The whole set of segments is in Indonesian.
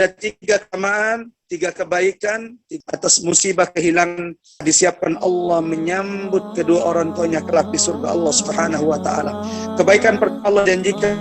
Ada 3 keutamaan, 3 kebaikan atas musibah kehilangan disiapkan Allah menyambut kedua orang tuanya kelak di surga Allah Subhanahu wa taala. Kebaikan pertama Allah janjikan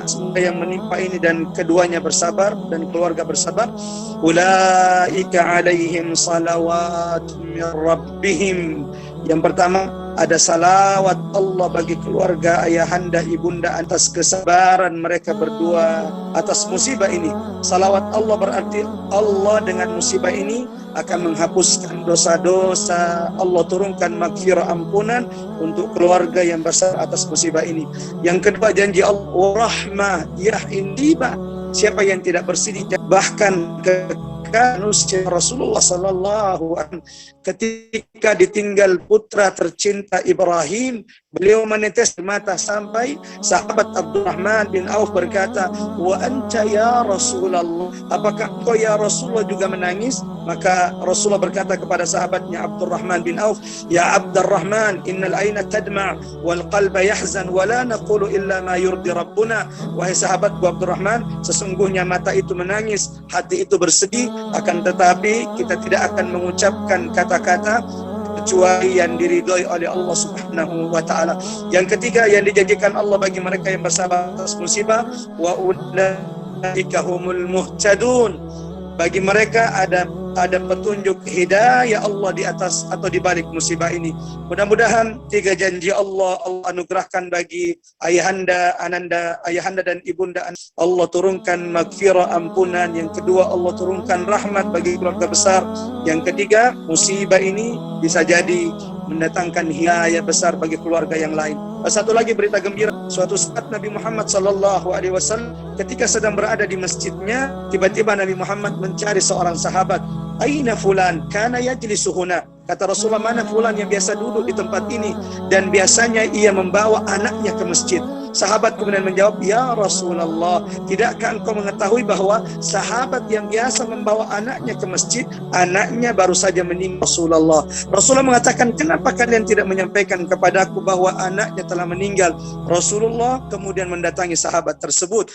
semoga yang menimpa ini dan keduanya bersabar dan keluarga bersabar. Ulaika alaihim salawatun min rabbihim. Yang pertama ada salawat Allah bagi keluarga ayahanda ibunda atas kesabaran mereka berdua atas musibah ini. Salawat Allah berarti Allah dengan musibah ini akan menghapuskan dosa-dosa. Allah turunkan maghfirah ampunan untuk keluarga yang bersabar atas musibah ini. Yang kedua janji Allah rahmah ya indiba. Siapa yang tidak bersedih bahkan manusia Rasulullah sallallahu alaihi wasallam ketika ditinggal putra tercinta Ibrahim, beliau menetes mata sampai sahabat Abdurrahman bin Auf berkata, "Wa anta ya Rasulullah, apakah kau ya Rasulullah juga menangis?" Maka Rasulullah berkata kepada sahabatnya Abdurrahman bin Auf, "Ya Abdurrahman, innal aina tadma' wal qalba yahzan wa la naqulu illa ma yurdi rabbuna." Wahai sahabatku Abdurrahman, sesungguhnya mata itu menangis, hati itu bersedih, akan tetapi kita tidak akan mengucapkan kata-kata kecuali yang diridhoi oleh Allah Subhanahu wa taala. Yang ketiga yang dijanjikan Allah bagi mereka yang bersabar atas musibah, wa ulaika humul muhtadun. Bagi mereka ada petunjuk hidayah Allah di atas atau di balik musibah ini. Mudah-mudahan 3 janji Allah anugerahkan bagi ayahanda dan ibunda. Allah turunkan maghfirah ampunan. Yang kedua Allah turunkan rahmat bagi keluarga besar. Yang ketiga musibah ini bisa jadi mendatangkan hidayah besar bagi keluarga yang lain. Satu lagi berita gembira, suatu saat Nabi Muhammad sallallahu alaihi wasallam ketika sedang berada di masjidnya, tiba-tiba Nabi Muhammad mencari seorang sahabat. Aina fulan kana yajlisu huna. Kata Rasulullah, mana fulan yang biasa duduk di tempat ini dan biasanya ia membawa anaknya ke masjid. Sahabat kemudian menjawab, "Ya Rasulullah, tidakkah engkau mengetahui bahwa sahabat yang biasa membawa anaknya ke masjid, anaknya baru saja meninggal?" Rasulullah mengatakan, "Kenapa kalian tidak menyampaikan kepadaku bahwa anaknya telah meninggal?" Rasulullah kemudian mendatangi sahabat tersebut.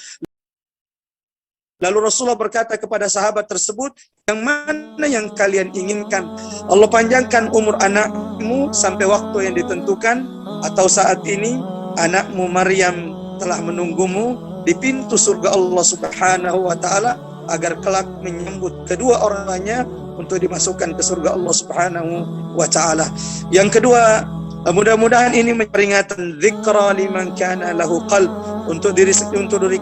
Lalu Rasulullah berkata kepada sahabat tersebut, "Yang mana yang kalian inginkan? Allah panjangkan umur anakmu sampai waktu yang ditentukan, atau saat ini anakmu Maryam telah menunggumu di pintu surga Allah Subhanahu wa taala agar kelak menyambut kedua orang tuanya untuk dimasukkan ke surga Allah Subhanahu wa taala." Yang kedua, mudah-mudahan ini peringatan dzikra liman kana lahu qalb untuk diri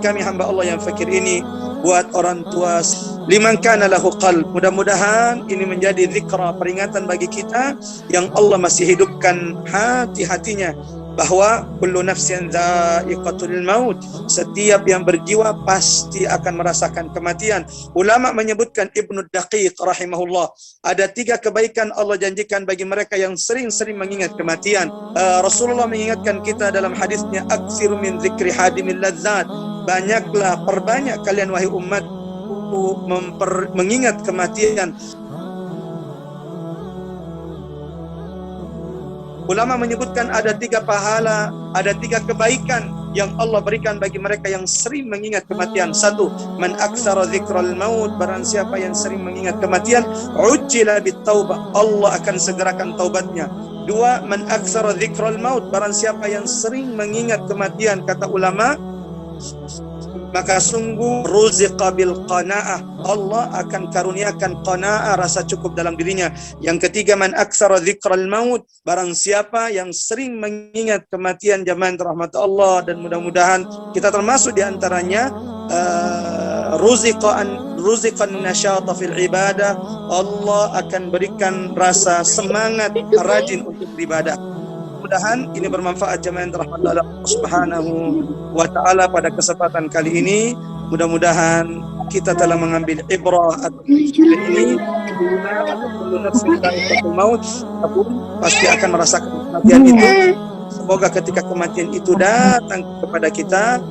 kami hamba Allah yang fakir ini, buat orang tua liman kana lahu qalb. Mudah-mudahan ini menjadi zikra, peringatan bagi kita yang Allah masih hidupkan hati-hatinya bahwa kullu nafsin dha'iqatul maut, setiap yang berjiwa pasti akan merasakan kematian. Ulama menyebutkan, Ibnu Daqiq rahimahullah, ada 3 kebaikan Allah janjikan bagi mereka yang sering-sering mengingat kematian. Rasulullah mengingatkan kita dalam hadisnya, "Aktsiru min dzikri hadimil ladzat." Banyaklah, perbanyak kalian wahai umatku mengingat kematian. Ulama menyebutkan ada 3 pahala, ada 3 kebaikan yang Allah berikan bagi mereka yang sering mengingat kematian. 1, man aktsara dzikral maut, barang siapa yang sering mengingat kematian, ujjila bitaubah, Allah akan segerakan taubatnya. 2, man aktsara dzikral maut, barang siapa yang sering mengingat kematian, kata ulama, maka sungguh ruziqa bil qanaah, Allah akan karuniakan qanaah, rasa cukup dalam dirinya. Yang ketiga, man aktsara dzikral maut, barang siapa yang sering mengingat kematian, jamaah rahmat Allah, dan mudah-mudahan kita termasuk di antaranya, ruziqan nasyata fil ibadah, Allah akan berikan rasa semangat rajin untuk beribadah. Mudah-mudahan ini bermanfaat jemaah yang dirahmati Allah Subhanahu wa taala pada kesempatan kali ini. Mudah-mudahan kita telah mengambil ibrah atas ini. Maut pasti akan merasakan kematian itu. Semoga ketika kematian itu datang kepada kita,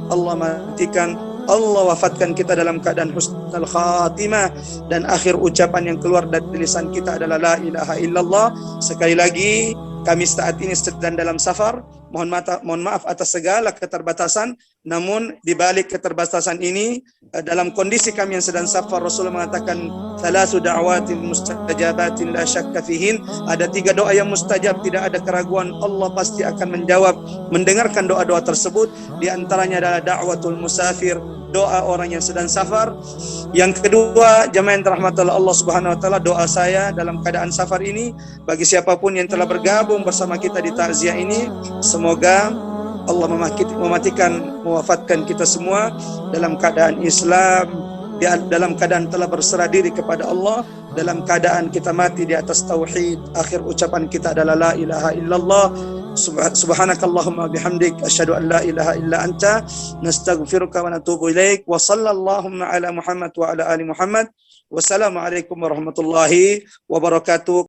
Allah wafatkan kita dalam keadaan husnul khatimah, dan akhir ucapan yang keluar dari lisan kita adalah la ilaha illallah. Sekali lagi, kami saat ini sedang dalam safar, mohon maaf atas segala keterbatasan. Namun di balik keterbatasan ini, dalam kondisi kami yang sedang safar, Rasulullah mengatakan thalathu da'awatin mustajabatin la syakka fihin. Ada 3 doa yang mustajab, tidak ada keraguan, Allah pasti akan menjawab, mendengarkan doa-doa tersebut. Di antaranya adalah da'watul musafir, doa orang yang sedang safar. Yang kedua, jemaah yang dirahmati oleh Allah Subhanahu wa taala, doa saya dalam keadaan safar ini bagi siapapun yang telah bergabung bersama kita di takziah ini, semoga Allah mewafatkan kita semua dalam keadaan Islam, dalam keadaan telah berserah diri kepada Allah, dalam keadaan kita mati di atas tauhid. Akhir ucapan kita adalah la ilaha illallah. Subhanakallahumma bihamdik asyhadu an la ilaha illa anta nastaghfiruka wa natubu ilaik. Wa sallallahu ala Muhammad wa ala ali Muhammad. Wassalamualaikum warahmatullahi wabarakatuh.